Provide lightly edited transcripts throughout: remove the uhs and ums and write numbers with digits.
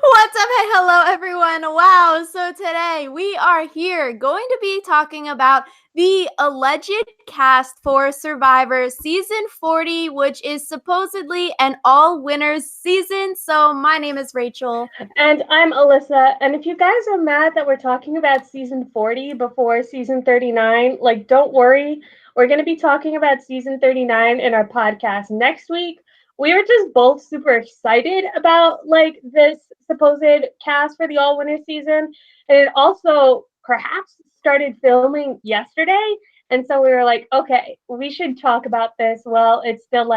What's up? Hey, hello, everyone. Wow. So today we are here going to be talking about the alleged cast for Survivor Season 40, which is supposedly an all winners season. So my name is Rachel. And I'm Alyssa. And if you guys are mad that we're talking about season 40 before season 39, don't worry. We're going to be talking about season 39 in our podcast next week. We were just both super excited about this supposed cast for the all winner season. And it also perhaps started filming yesterday. And so we were like, okay, we should talk about this while it's still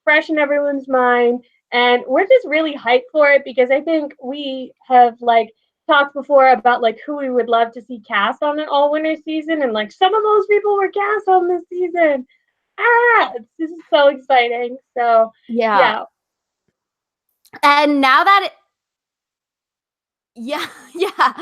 fresh in everyone's mind, and we're just really hyped for it because I think we have talked before about who we would love to see cast on an all winter season, and some of those people were cast on this season. This is so exciting. So Yeah. yeah. And now that yeah, yeah.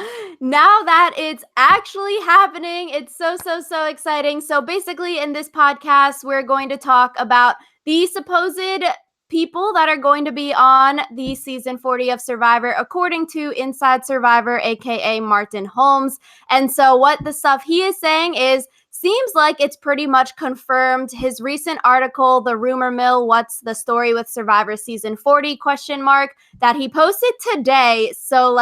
Now that it's actually happening, it's so exciting. So basically, in this podcast, we're going to talk about the supposed people that are going to be on the season 40 of Survivor, according to Inside Survivor, aka Martin Holmes. And so, what the stuff he is saying is seems like it's pretty much confirmed. His recent article, The Rumor Mill, What's the Story with Survivor Season 40, question mark, that he posted today. So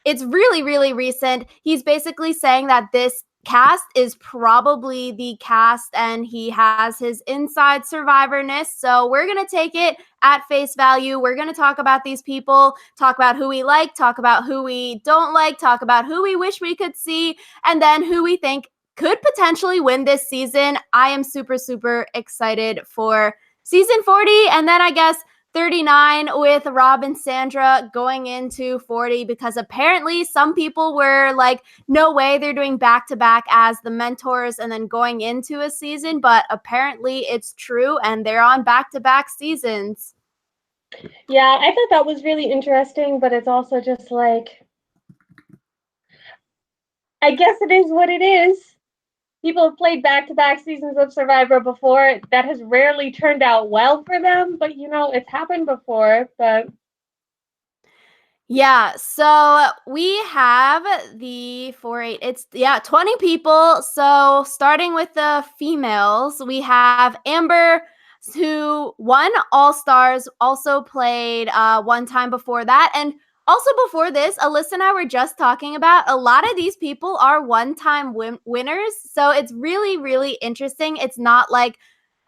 it's really recent. He's basically saying that this cast is probably the cast and he has his inside survivorness. So we're going to take it at face value. We're going to talk about these people, talk about who we like, talk about who we don't like, talk about who we wish we could see, and then who we think could potentially win this season. I am super excited for season 40. And then I guess 39 with Rob and Sandra going into 40, because apparently some people were like, no way, they're doing back to back as the mentors and then going into a season. But apparently it's true and they're on back to back seasons. Yeah, I thought that was really interesting, but it's also just I guess it is what it is. People have played back-to-back seasons of Survivor before. That has rarely turned out well for them, but it's happened before. But Yeah, so we have the 4-8. It's 20 people. So starting with the females, we have Amber, who won All Stars, also played one time before that. And also before this, Alyssa and I were just talking about a lot of these people are one-time winners. So it's really interesting. It's not like,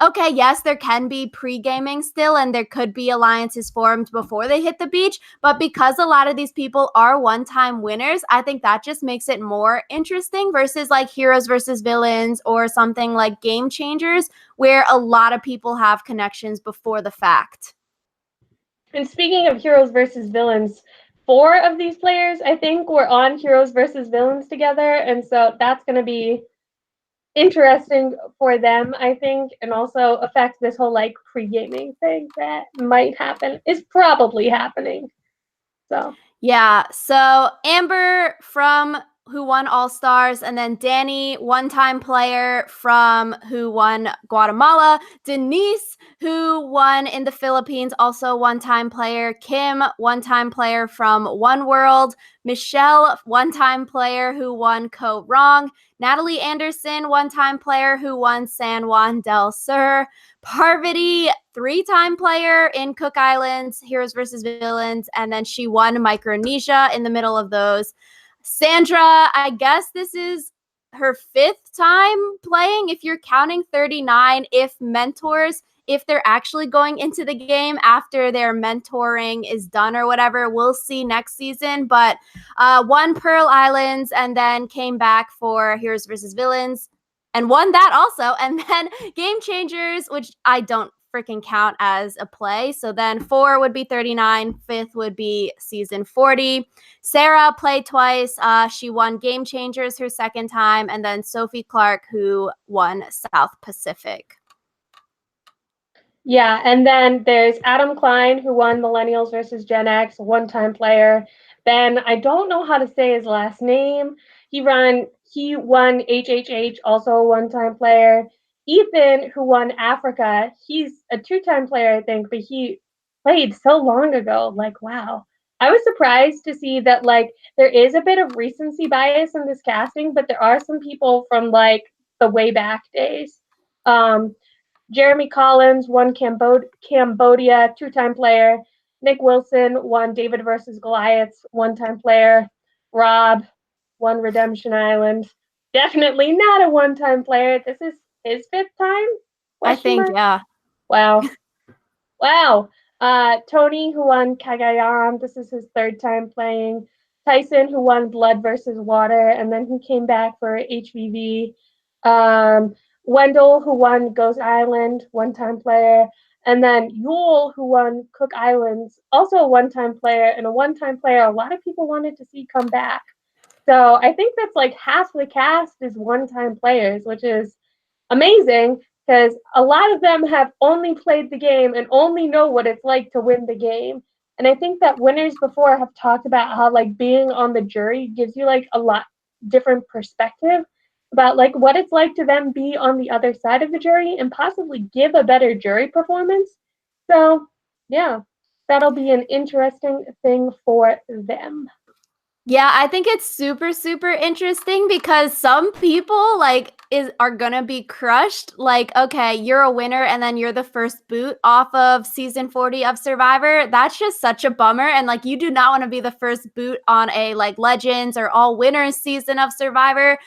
okay, yes, there can be pre-gaming still, and there could be alliances formed before they hit the beach. But because a lot of these people are one-time winners, I think that just makes it more interesting versus like heroes versus villains or something like Game Changers, where a lot of people have connections before the fact. and speaking of heroes versus villains, four of these players I think were on heroes versus villains together, and so that's going to be interesting for them, I think, and also affect this whole pre-gaming thing that might happen, is probably happening. So Yeah. So Amber from who won All Stars, and then Danny, one-time player from who won Guatemala. Denise, who won in the Philippines, also one-time player. Kim, one-time player from One World. Michelle, one-time player who won Co Wrong. Natalie Anderson, one-time player who won San Juan del Sur. Parvati, three-time player in Cook Islands, Heroes versus Villains, and then she won Micronesia in the middle of those. Sandra, I guess this is her fifth time playing, if you're counting 39, if mentors, if they're actually going into the game after their mentoring is done or whatever. We'll see next season. But won Pearl Islands and then came back for Heroes versus Villains and won that also. And then Game Changers, which I don't freaking count as a play. So then 4 would be 39, fifth would be season 40. Sarah played twice. She won Game Changers her second time, and then Sophie Clark, who won South Pacific. yeah, and then there's Adam Klein, who won Millennials versus Gen X, one-time player. Then I don't know how to say his last name. He won HHH, also a one-time player. Ethan, who won Africa, he's a two-time player, I think, but he played so long ago. Wow. I was surprised to see that like there is a bit of recency bias in this casting, but there are some people from like the way back days. Um, Jeremy Collins won Cambodia, two-time player. Nick Wilson won David versus Goliath, one-time player. Rob won Redemption Island. Definitely not a one-time player. This is his fifth time? I Question think, mark. yeah. Wow. Wow. Tony, who won Cagayan, this is his third time playing. Tyson, who won Blood versus Water, and then he came back for HVV. Wendell, who won Ghost Island, one time player. And then Yule, who won Cook Islands, also a one time player, and a one time player a lot of people wanted to see come back. So I think that's like half the cast is one time players, which is amazing because a lot of them have only played the game and only know what it's like to win the game. And I think that winners before have talked about how like being on the jury gives you like a lot different perspective about like what it's like to then be on the other side of the jury and possibly give a better jury performance. So, yeah, that'll be an interesting thing for them. Yeah, I think it's super, super interesting because some people are gonna be crushed. Like, okay, you're a winner and then you're the first boot off of season 40 of Survivor. That's just such a bummer. And like you do not want to be the first boot on a like Legends or all winners season of Survivor.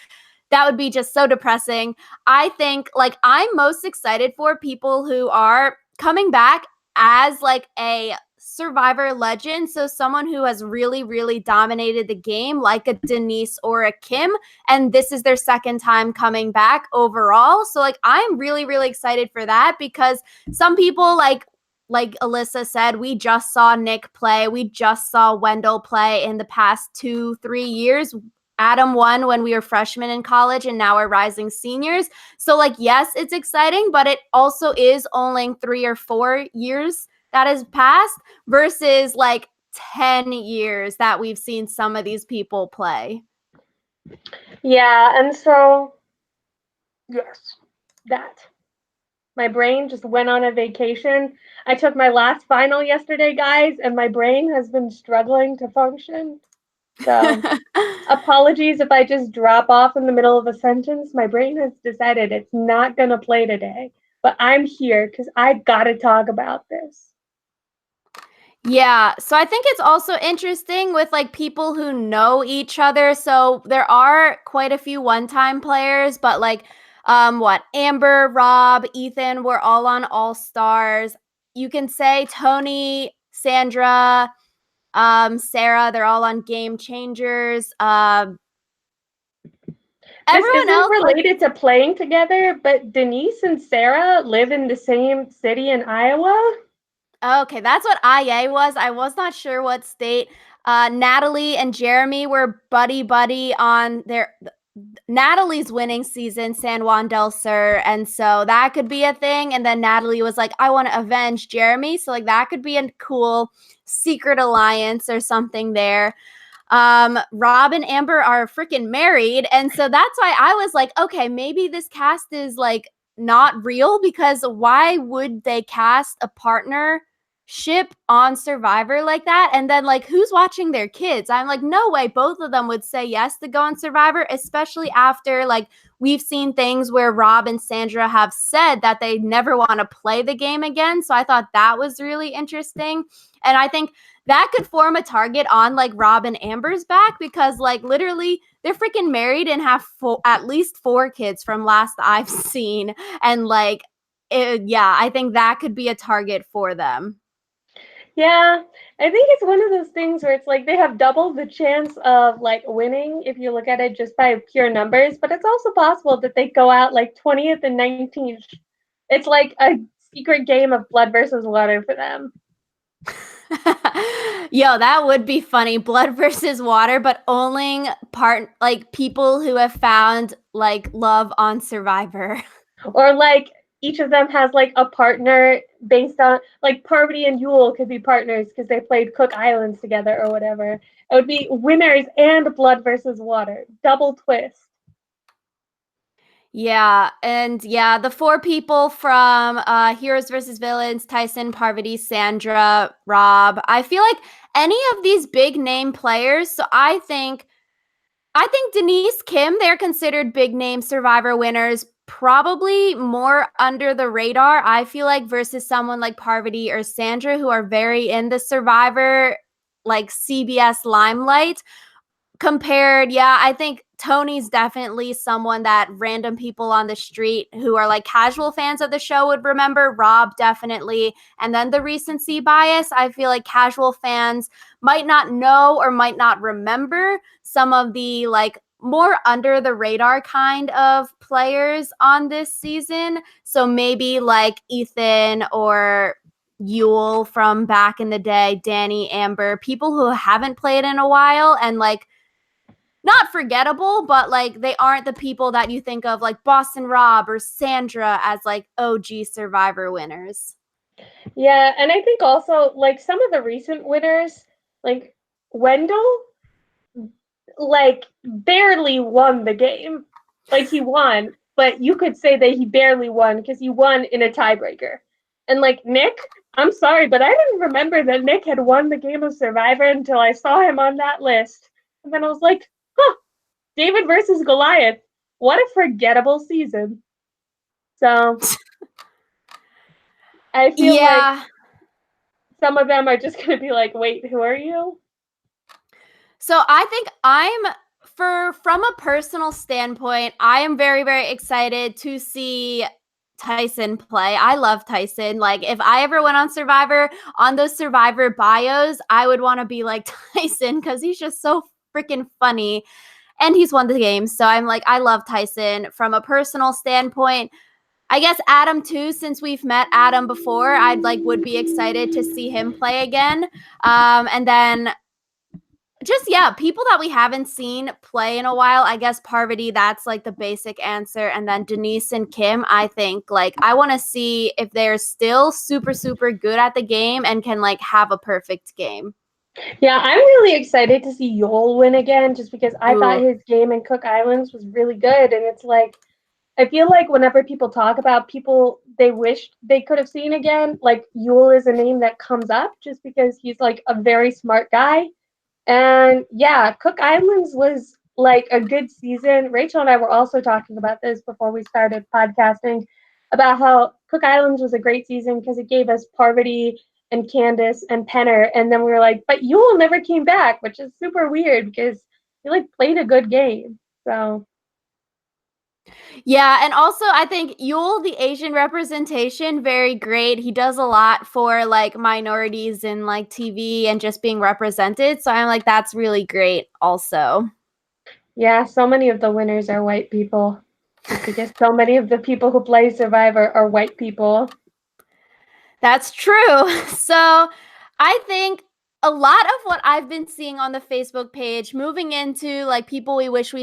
That would be just so depressing. I think like I'm most excited for people who are coming back as like a survivor legend. So someone who has really, really dominated the game, like a Denise or a Kim. And this is their second time coming back overall. So like I'm really, really excited for that because some people like Alyssa said, we just saw Nick play. We just saw Wendell play in the past 2-3 years. Adam won when we were freshmen in college and now we're rising seniors. So like, yes, it's exciting, but it also is only 3 or 4 years that has passed versus like 10 years that we've seen some of these people play. Yeah, and so, yes, that. My brain just went on a vacation. I took my last final yesterday, guys, and my brain has been struggling to function. So, apologies if I just drop off in the middle of a sentence. My brain has decided it's not going to play today, but I'm here because I got to talk about this. Yeah, so I think it's also interesting with like people who know each other. So there are quite a few one-time players, but like what Amber, Rob, Ethan, we're all on All Stars. You can say Tony, Sandra, Sarah, they're all on Game Changers. This Everyone isn't else, like, related to playing together, but Denise and Sarah live in the same city in Iowa. okay, that's what IA was. I was not sure what state. Natalie and Jeremy were buddy buddy on their Natalie's winning season, San Juan del Sur, and so that could be a thing. And then Natalie was like, "I want to avenge Jeremy," so like that could be a cool secret alliance or something there. Rob and Amber are freaking married, and so that's why I was like, okay, maybe this cast is like not real because why would they cast a partnership on Survivor like that? And then like who's watching their kids? I'm like, no way, both of them would say yes to go on Survivor, especially after like we've seen things where Rob and Sandra have said that they never want to play the game again. So I thought that was really interesting. And I think that could form a target on like Rob and Amber's back because like literally they're freaking married and have at least 4 kids from last I've seen. And like, yeah, I think that could be a target for them. Yeah, I think it's one of those things where it's like they have double the chance of like winning if you look at it just by pure numbers, but it's also possible that they go out like 20th and 19th. It's like a secret game of blood versus water for them. Yo, that would be funny. Blood versus water, but only part like people who have found like love on Survivor. Or like each of them has like a partner based on like Parvati and Yule could be partners because they played Cook Islands together or whatever. It would be winners and blood versus water. Double twist. Yeah, and yeah, the four people from Heroes versus Villains, Tyson, Parvati, Sandra, Rob. I feel like any of these big name players, so I think Denise, Kim, they're considered big name Survivor winners, probably more under the radar, I feel like, versus someone like Parvati or Sandra, who are very in the Survivor, like CBS limelight. Compared, yeah, I think Tony's definitely someone that random people on the street who are like casual fans of the show would remember. Rob, definitely. And then the recency bias, I feel like casual fans might not know or might not remember some of the like more under the radar kind of players on this season. So maybe like Ethan or Yule from back in the day, Danny, Amber, people who haven't played in a while and like not forgettable, but like they aren't the people that you think of like Boston Rob or Sandra as like OG Survivor winners. Yeah, and I think also like some of the recent winners, like Wendell, like barely won the game. Like he won, but you could say that he barely won because he won in a tiebreaker. And like Nick, I'm sorry, but I didn't remember that Nick had won the game of Survivor until I saw him on that list. And then I was like, huh, David versus Goliath. What a forgettable season. So I feel like Yeah. some of them are just going to be like, wait, who are you? So I think from a personal standpoint, I am very, very excited to see Tyson play. I love Tyson. Like if I ever went on Survivor, on those Survivor bios, I would want to be like Tyson because he's just so freaking funny and he's won the game. So I'm like, I love Tyson from a personal standpoint. I guess Adam too, since we've met Adam before, I'd like would be excited to see him play again. And then just yeah, people that we haven't seen play in a while. I guess Parvati, that's like the basic answer. And then Denise and Kim, I think like I want to see if they're still super, super good at the game and can like have a perfect game. Yeah, I'm really excited to see Yol win again just because I thought Ooh. his game in Cook Islands was really good. And it's like, I feel like whenever people talk about people they wish they could have seen again, like Yul is a name that comes up just because he's like a very smart guy. And yeah, Cook Islands was like a good season. Rachel and I were also talking about this before we started podcasting about how Cook Islands was a great season because it gave us Parvati and Candace and Penner. And then we were like, but Yule never came back, which is super weird because he like played a good game. So Yeah, and also I think Yule, the Asian representation, very great. He does a lot for like minorities in like TV and just being represented. So I'm like, that's really great also. yeah, so many of the winners are white people. Just because so many of the people who play Survivor are white people. That's true. So I think a lot of what I've been seeing on the Facebook page, moving into like people we wish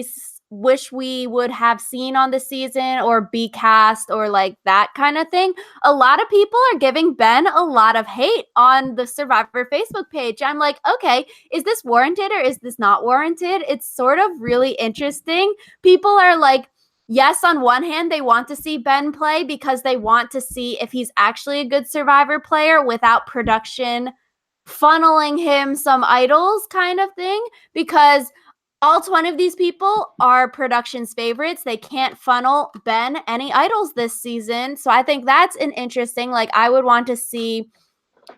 we would have seen on the season or be cast or like that kind of thing. A lot of people are giving Ben a lot of hate on the Survivor Facebook page. I'm like, okay, is this warranted or is this not warranted? It's sort of really interesting. People are like, yes, on one hand, they want to see Ben play because they want to see if he's actually a good Survivor player without production funneling him some idols kind of thing. Because all 20 of these people are production's favorites. They can't funnel Ben any idols this season. So I think that's an interesting, like, I would want to see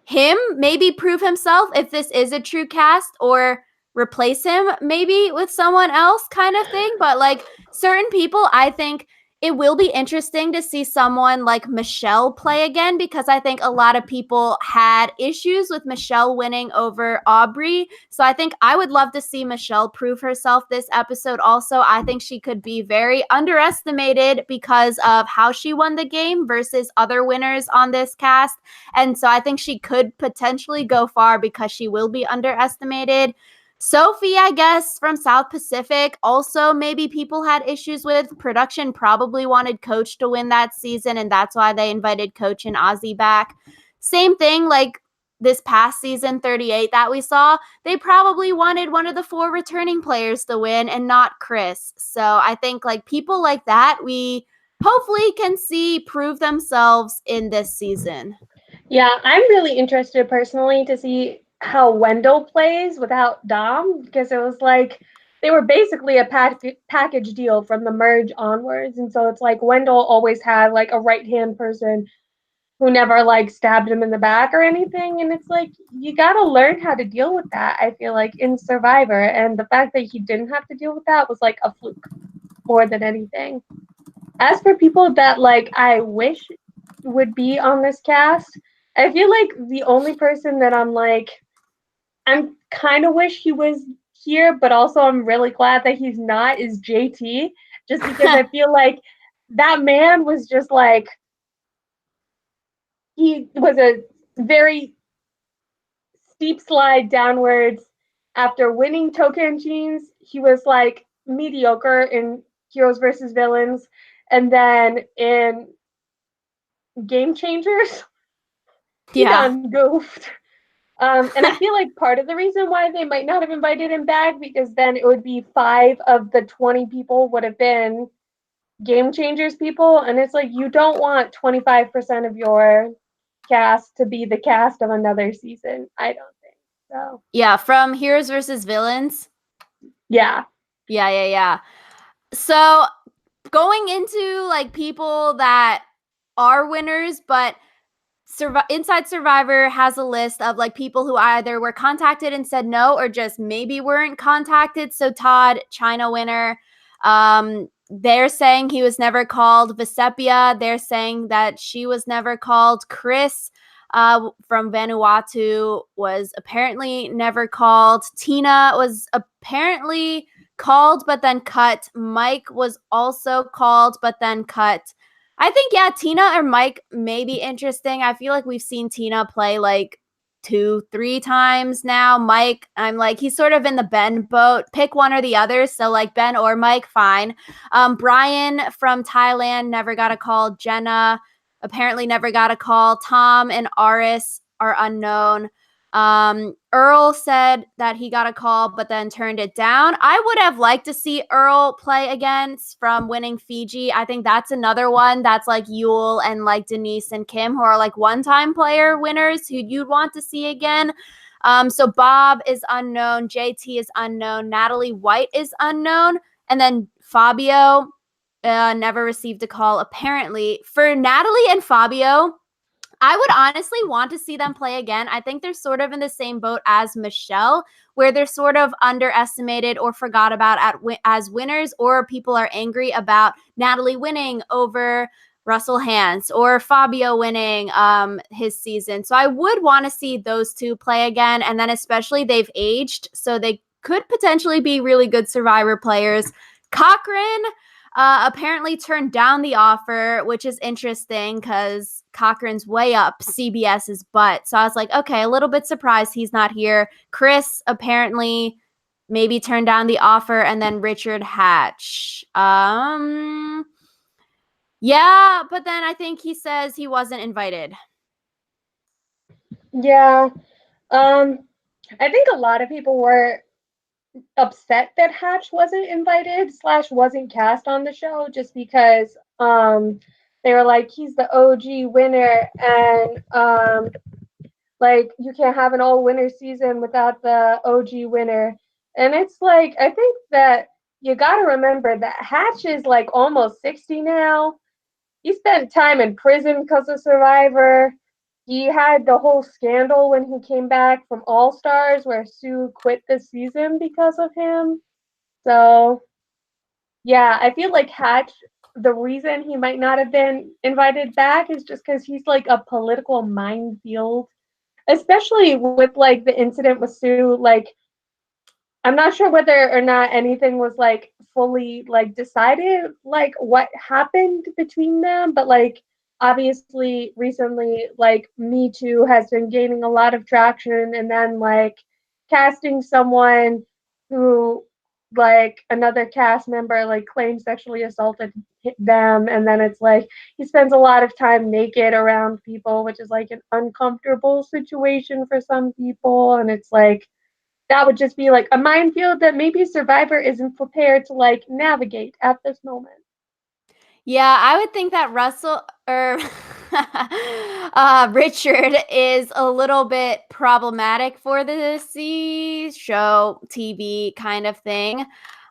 him maybe prove himself if this is a true cast or replace him maybe with someone else kind of thing. But like certain people, I think it will be interesting to see someone like Michelle play again because I think a lot of people had issues with Michelle winning over Aubrey. So I think I would love to see Michelle prove herself this episode also. I think she could be very underestimated because of how she won the game versus other winners on this cast. And so I think she could potentially go far because she will be underestimated. Sophie, I guess, from South Pacific. Also, maybe people had issues with production, probably wanted Coach to win that season, and that's why they invited Coach and Ozzy back. Same thing, like this past season 38 that we saw, they probably wanted one of the 4 returning players to win and not Chris. So I think like people like that, we hopefully can see prove themselves in this season. Yeah, I'm really interested personally to see how Wendell plays without Dom, because it was like they were basically a package deal from the merge onwards. And so it's like Wendell always had like a right hand person who never like stabbed him in the back or anything. And it's like you got to learn how to deal with that, I feel like, in Survivor. And the fact that he didn't have to deal with that was like a fluke more than anything. As for people that like I wish would be on this cast, I feel like the only person that I'm kind of wish he was here, but also I'm really glad that he's not is JT, just because I feel like that man was just like he was a very steep slide downwards after winning Tocantins. He was like mediocre in Heroes versus Villains, and then in Game Changers, he Yeah. done goofed. And I feel like part of the reason why they might not have invited him back, because then it would be 5 of the 20 people would have been Game Changers people, and it's like you don't want 25% of your cast to be the cast of another season. I don't think so. Yeah, from Heroes versus Villains. Yeah. Yeah. So going into like people that are winners, but Inside Survivor has a list of like people who either were contacted and said no, or just maybe weren't contacted. So Todd, China winner, they're saying he was never called. Vesepia, they're saying that she was never called. Chris from Vanuatu was apparently never called. Tina was apparently called but then cut. Mike was also called but then cut. I think, yeah, Tina or Mike may be interesting. I feel like we've seen Tina play like 2-3 times now. Mike, I'm like, he's sort of in the Ben boat. Pick one or the other. So like Ben or Mike, fine. Brian from Thailand never got a call. Jenna apparently never got a call. Tom and Aris are unknown. Earl said that he got a call but then turned it down. I would have liked to see Earl play again from winning Fiji. I think that's another one that's like Yule and like Denise and Kim, who are like one-time player winners who you'd want to see again. So Bob is unknown, JT is unknown, Natalie White is unknown, and then Fabio never received a call apparently. For Natalie and Fabio, I would honestly want to see them play again. I think they're sort of in the same boat as Michelle, where they're sort of underestimated or forgot about as winners, or people are angry about Natalie winning over Russell Hantz or Fabio winning his season. So I would want to see those two play again. And then especially they've aged, so they could potentially be really good Survivor players. Cochran apparently turned down the offer, which is interesting because Cochran's way up CBS's butt. So I was like, okay, a little bit surprised he's not here. Chris apparently maybe turned down the offer, and then Richard Hatch. Yeah, but then I think he says he wasn't invited. Yeah. I think a lot of people were upset that Hatch wasn't invited / wasn't cast on the show, just because they were like, he's the OG winner, and like you can't have an all winner season without the OG winner. And it's like, I think that you got to remember that Hatch is like almost 60 now. He spent time in prison because of Survivor. He had the whole scandal when he came back from All Stars, where Sue quit the season because of him. So, yeah, I feel like Hatch, the reason he might not have been invited back is just because he's like a political minefield, especially with like the incident with Sue. Like, I'm not sure whether or not anything was like fully like decided, like what happened between them, but like obviously recently, like Me Too has been gaining a lot of traction, and then like casting someone who like another cast member like claims sexually assaulted them, and then it's like he spends a lot of time naked around people, which is like an uncomfortable situation for some people, and it's like that would just be like a minefield that maybe Survivor isn't prepared to like navigate at this moment. Yeah, I would think that Russell or Richard is a little bit problematic for the show, TV kind of thing.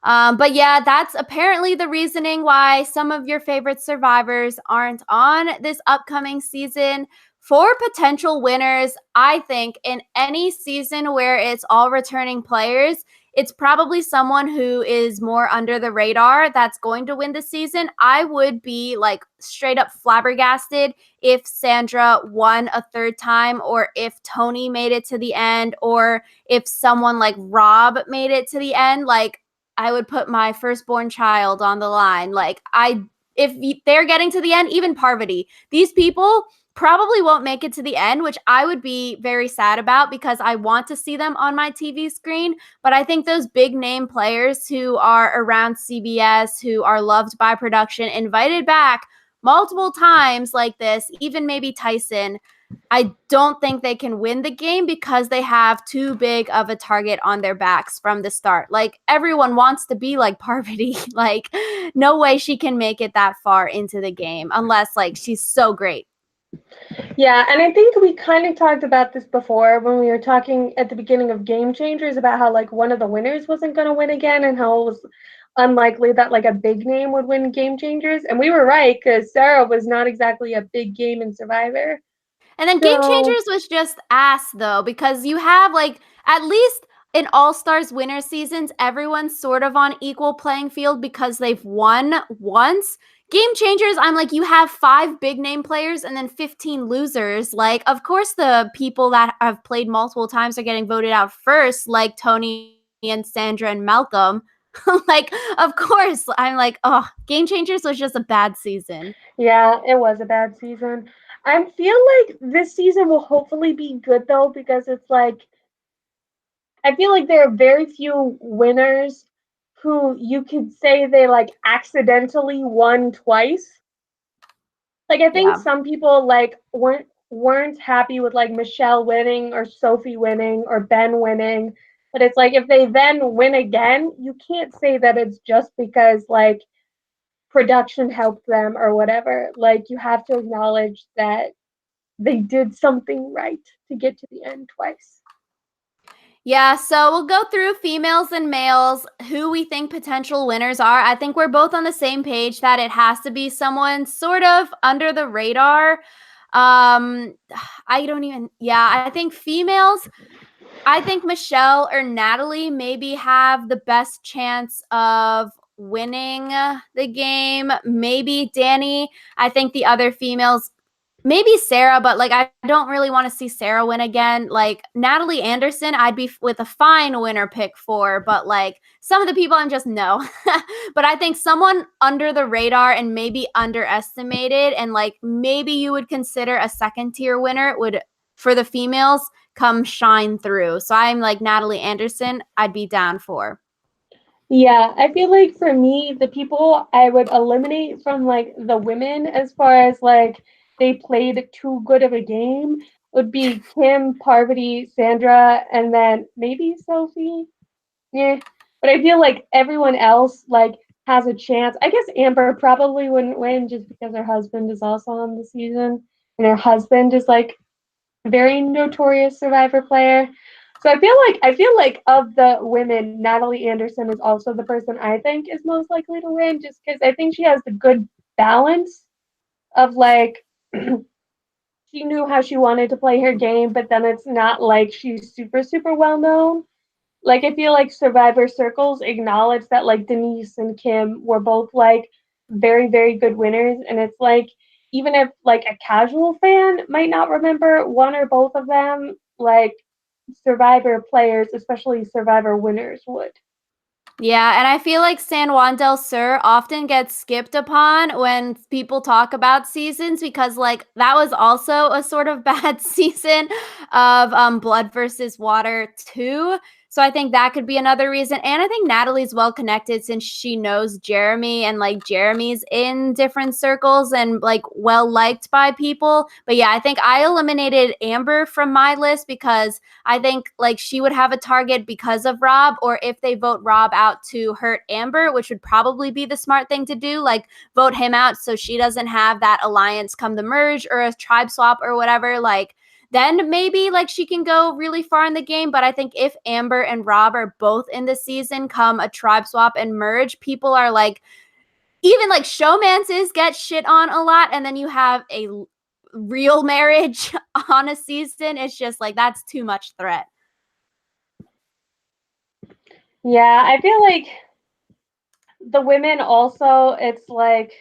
But yeah, that's apparently the reasoning why some of your favorite survivors aren't on this upcoming season. For potential winners, I think in any season where it's all returning players, it's probably someone who is more under the radar that's going to win the season. I would be like straight up flabbergasted if Sandra won a third time, or if Tony made it to the end, or if someone like Rob made it to the end. Like, I would put my firstborn child on the line. Like, if they're getting to the end, even Parvati, these people probably won't make it to the end, which I would be very sad about because I want to see them on my TV screen. But I think those big name players who are around CBS, who are loved by production, invited back multiple times like this, even maybe Tyson, I don't think they can win the game because they have too big of a target on their backs from the start. Like, everyone wants to be like Parvati. Like, no way she can make it that far into the game unless like she's so great. Yeah, and I think we kind of talked about this before when we were talking at the beginning of Game Changers about how like one of the winners wasn't going to win again and how it was unlikely that like a big name would win Game Changers. And we were right because Sarah was not exactly a big game in Survivor. And then Game So, Changers was just ass though, because you have like at least in All Stars winter seasons, everyone's sort of on equal playing field because they've won once. Game Changers, I'm like, you have 5 big name players and then 15 losers. Like, of course, the people that have played multiple times are getting voted out first, like Tony and Sandra and Malcolm. Like, of course, I'm like, oh, Game Changers was just a bad season. yeah, it was a bad season. I feel like this season will hopefully be good though because it's like I feel like there are very few winners who you could say they like accidentally won twice. Like I think Yeah. some people like weren't happy with like Michelle winning or Sophie winning or Ben winning, but it's like if they then win again, you can't say that it's just because like production helped them or whatever. Like you have to acknowledge that they did something right to get to the end twice. Yeah, so we'll go through females and males, who we think potential winners are. I think we're both on the same page that it has to be someone sort of under the radar. Um I don't even yeah, I think females, I think Michelle or Natalie maybe have the best chance of winning the game. Maybe Danny. I think the other females, maybe Sarah, but like I don't really want to see Sarah win again. Like Natalie Anderson, I'd be with a fine winner pick for, but like some of the people I'm just no. But I think someone under the radar and maybe underestimated, and like maybe you would consider a second tier winner would, for the females, come shine through. So I'm like Natalie Anderson, I'd be down for. Yeah, I feel like for me, the people I would eliminate from like the women as far as like they played too good of a game would be Kim, Parvati, Sandra, and then maybe Sophie. Yeah. But I feel like everyone else like has a chance. I guess Amber probably wouldn't win just because her husband is also on the season and her husband is like very notorious Survivor player. So I feel like of the women, Natalie Anderson is also the person I think is most likely to win, just because I think she has the good balance of like she knew how she wanted to play her game, but then it's not like she's super well known. Like I feel like Survivor circles acknowledge that like Denise and Kim were both like very good winners, and it's like even if like a casual fan might not remember one or both of them, like Survivor players, especially Survivor winners, would. Yeah, and I feel like San Juan del Sur often gets skipped upon when people talk about seasons because like that was also a sort of bad season of Blood versus Water 2. So I think that could be another reason. And I think Natalie's well connected since she knows Jeremy, and like Jeremy's in different circles and like well liked by people. But yeah, I think I eliminated Amber from my list because I think like she would have a target because of Rob, or if they vote Rob out to hurt Amber, which would probably be the smart thing to do, like vote him out so she doesn't have that alliance come the merge or a tribe swap or whatever. Like then maybe like she can go really far in the game. But I think if Amber and Rob are both in the season come a tribe swap and merge, people are like, even like showmances get shit on a lot, and then you have a real marriage on a season. It's just like that's too much threat. Yeah, I feel like the women also, it's like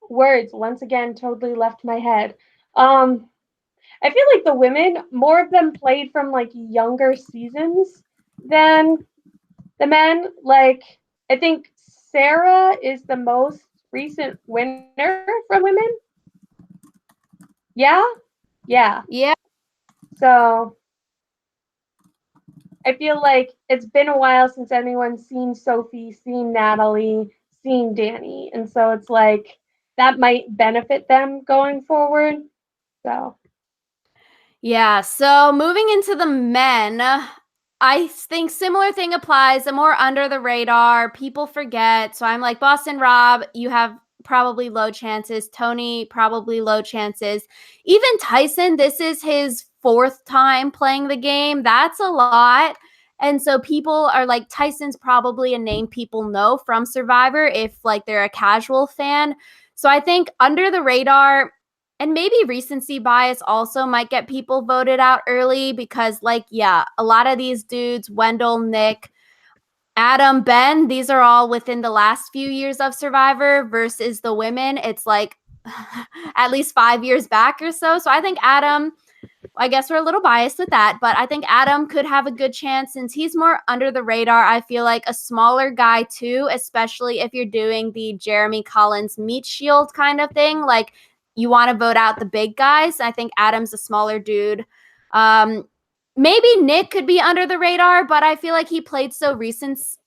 words once again totally left my head. I feel like the women, more of them played from like younger seasons than the men. Like, I think Sarah is the most recent winner from women. Yeah? Yeah. Yeah. So I feel like it's been a while since anyone's seen Sophie, seen Natalie, seen Danny. And so it's like that might benefit them going forward. So Yeah. So moving into the men, I think similar thing applies. The more under the radar, people forget. So I'm like, Boston Rob, you have probably low chances. Tony, probably low chances. Even Tyson, this is his fourth time playing the game. That's a lot. And so people are like, Tyson's probably a name people know from Survivor if like they're a casual fan. So I think under the radar, and maybe recency bias also might get people voted out early because, like, yeah, a lot of these dudes, Wendell, Nick, Adam, Ben, these are all within the last few years of Survivor versus the women. It's like at least 5 years back or so. So I think Adam, I guess we're a little biased with that, but I think Adam could have a good chance since he's more under the radar. I feel like a smaller guy too, especially if you're doing the Jeremy Collins meat shield kind of thing. Like you want to vote out the big guys. I think Adam's a smaller dude. Um, Maybe Nick could be under the radar, but I feel like he played so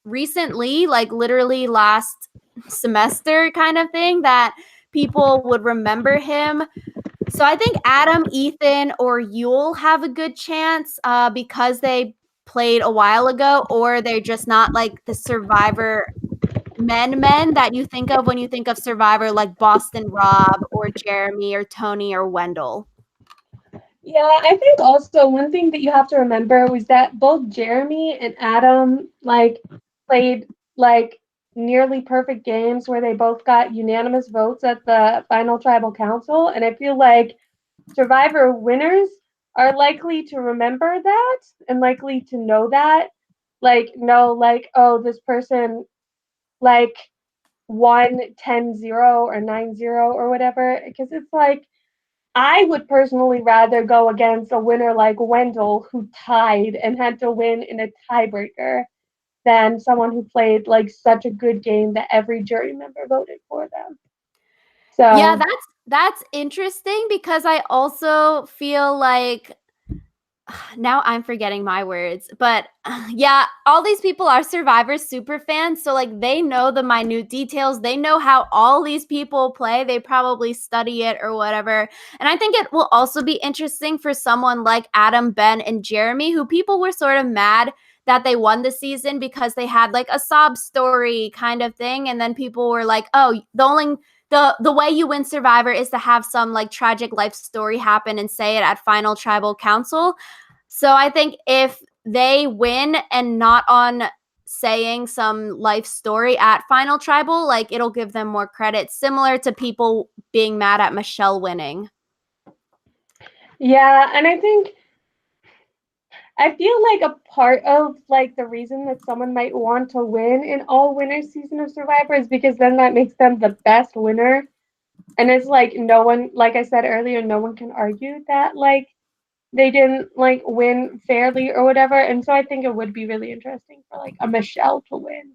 recently, like literally last semester kind of thing, that people would remember him. So I think Adam, Ethan, or Yule have a good chance because they played a while ago, or they're just not like the Survivor men that you think of when you think of Survivor, like Boston Rob or Jeremy or Tony or Wendell. yeah, I think also one thing that you have to remember was that both Jeremy and Adam like played like nearly perfect games where they both got unanimous votes at the final tribal council, and I feel like Survivor winners are likely to remember that and likely to know that, like know like, oh, this person like won 10-0 or 9-0 or whatever, because it's like I would personally rather go against a winner like Wendell, who tied and had to win in a tiebreaker, than someone who played like such a good game that every jury member voted for them. Yeah, So that's interesting because I also feel like now I'm forgetting my words, but yeah, all these people are Survivor super fans, so like they know the minute details. They know how all these people play. They probably study it or whatever. And I think it will also be interesting for someone like Adam, Ben, and Jeremy, who people were sort of mad that they won the season because they had like a sob story kind of thing, and then people were like, "Oh, the way you win Survivor is to have some like tragic life story happen and say it at final tribal council." So I think if they win and not on saying some life story at Final Tribal, like it'll give them more credit, similar to people being mad at Michelle winning. yeah, and I feel like a part of like the reason that someone might want to win in all winner season of Survivor is because then that makes them the best winner. And it's like no one, like I said earlier, no one can argue that like they didn't like win fairly or whatever. And so I think it would be really interesting for like a Michelle to win.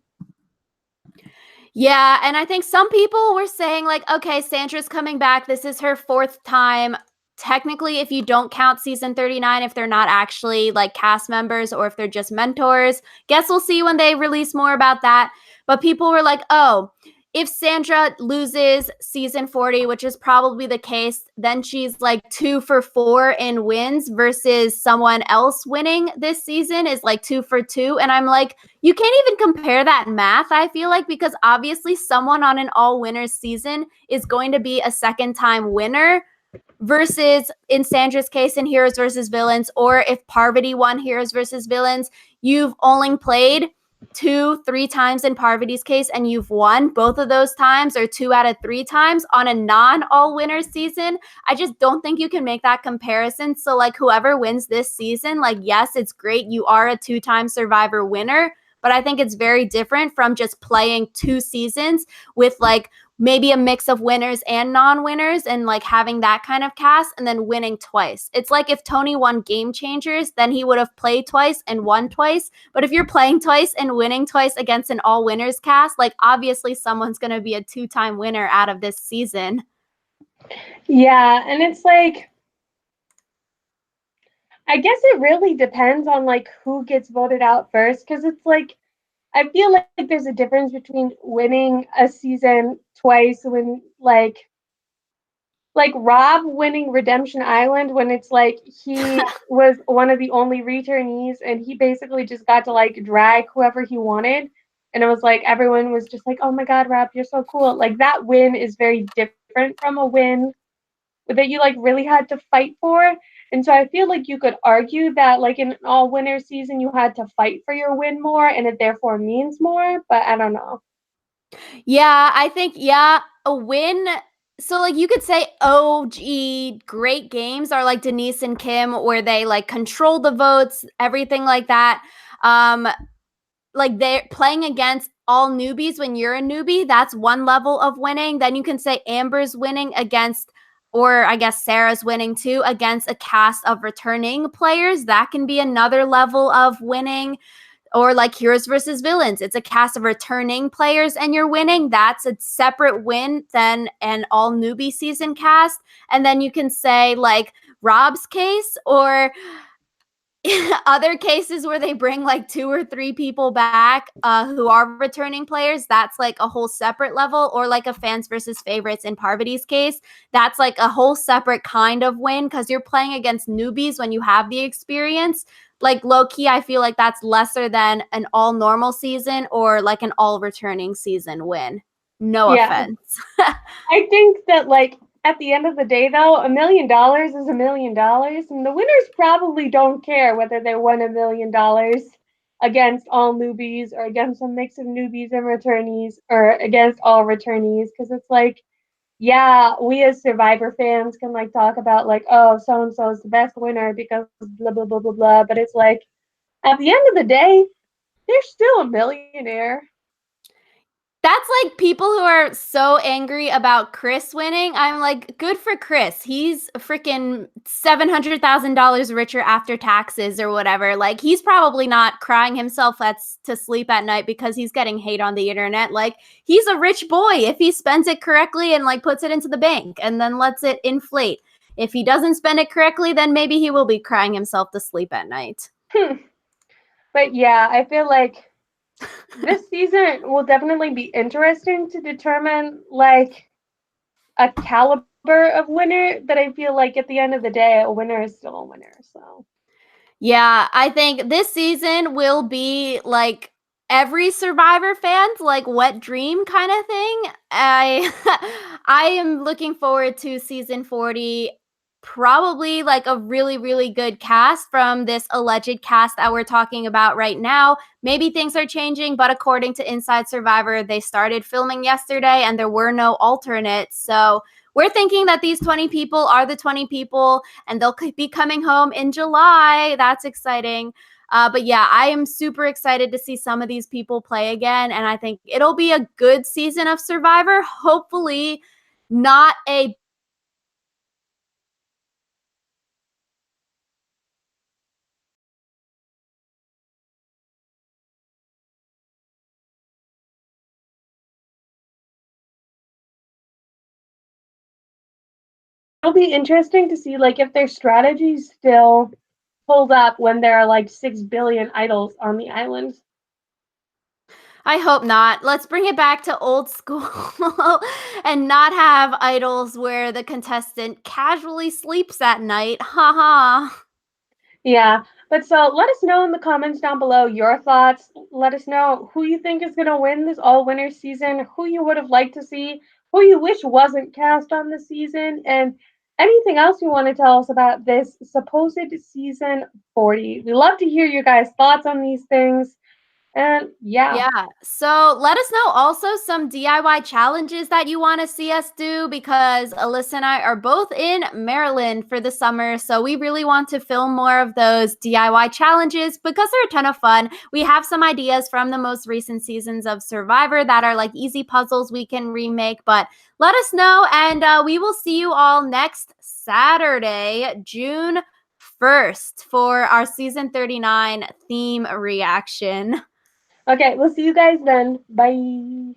Yeah, and I think some people were saying like, okay, Sandra's coming back. This is her fourth time. technically, if you don't count season 39, if they're not actually like cast members or if they're just mentors. Guess we'll see when they release more about that. But people were like, oh, if Sandra loses season 40, which is probably the case, then she's like 2 for 4 in wins versus someone else winning this season is like 2 for 2. And I'm like, you can't even compare that math, I feel like, because obviously someone on an all winners season is going to be a second time winner versus in Sandra's case in Heroes versus Villains, or if Parvati won Heroes versus Villains, you've only played 2-3 times in Parvati's case and you've won both of those times, or 2 out of 3 times on a non all winners season. I just don't think you can make that comparison. So like whoever wins this season, like yes, it's great, you are a 2-time Survivor winner, but I think it's very different from just playing 2 seasons with like maybe a mix of winners and non-winners and like having that kind of cast and then winning twice. It's like if Tony won Game Changers, then he would have played twice and won twice. But if you're playing twice and winning twice against an all winners cast, like obviously someone's going to be a 2-time winner out of this season. Yeah, and it's like, I guess it really depends on like who gets voted out first, because it's like I feel like there's a difference between winning a season twice when like Rob winning Redemption Island when it's like he was one of the only returnees and he basically just got to like drag whoever he wanted. And it was like everyone was just like, oh my God, Rob, you're so cool. Like that win is very different from a win that you like really had to fight for. And so I feel like you could argue that like in an all winner season you had to fight for your win more and it therefore means more, but I don't know. Yeah, I think, yeah, a win. So, like, you could say OG great games are like Denise and Kim, where they like control the votes, everything like that. Um, like they're playing against all newbies when you're a newbie, that's one level of winning. Then you can say Amber's winning against, or I guess Sarah's winning too, against a cast of returning players. That can be another level of winning. Or like Heroes versus Villains, it's a cast of returning players and you're winning. That's a separate win than an all newbie season cast. And then you can say like Rob's case, or other cases where they bring like 2 or 3 people back who are returning players, that's like a whole separate level. Or like a fans versus favorites in Parvati's case, that's like a whole separate kind of win because you're playing against newbies when you have the experience. Like low-key, I feel like that's lesser than an all normal season or like an all returning season win. No Yeah. offense. I think that like at the end of the day though, $1 million is $1 million, and the winners probably don't care whether they won $1 million against all newbies or against a mix of newbies and returnees or against all returnees, because it's like, yeah, we as Survivor fans can like talk about like, oh, so and so is the best winner because blah blah blah blah blah, but it's like at the end of the day, they're still a millionaire. That's like people who are so angry about Chris winning. I'm like, good for Chris. He's freaking $700,000 richer after taxes or whatever. Like, he's probably not crying himself to sleep at night because he's getting hate on the internet. Like, he's a rich boy if he spends it correctly and like puts it into the bank and then lets it inflate. If he doesn't spend it correctly, then maybe he will be crying himself to sleep at night. But yeah, I feel like this season will definitely be interesting to determine like a caliber of winner, but I feel like at the end of the day, a winner is still a winner. So Yeah, I think this season will be like every Survivor fan's like wet dream kind of thing. I I am looking forward to season 40. Probably like a really, really good cast from this alleged cast that we're talking about right now. Maybe things are changing, but according to Inside Survivor, they started filming yesterday and there were no alternates. So we're thinking that these 20 people are the 20 people and they'll be coming home in July. That's exciting. But yeah, I am super excited to see some of these people play again. And I think it'll be a good season of Survivor. Hopefully, not a it'll be interesting to see like if their strategies still hold up when there are like 6 billion idols on the island. I hope not. Let's bring it back to old school and not have idols where the contestant casually sleeps at night. Haha. Yeah, but so let us know in the comments down below your thoughts. Let us know who you think is going to win this all winter season, who you would have liked to see, who you wish wasn't cast on the season, and anything else you want to tell us about this supposed season 40. We love to hear your guys' thoughts on these things. And yeah. Yeah. So let us know also some DIY challenges that you want to see us do because Alyssa and I are both in Maryland for the summer. So we really want to film more of those DIY challenges because they're a ton of fun. We have some ideas from the most recent seasons of Survivor that are like easy puzzles we can remake. But let us know, and we will see you all next Saturday, June 1st, for our season 39 theme reaction. Okay, we'll see you guys then. Bye.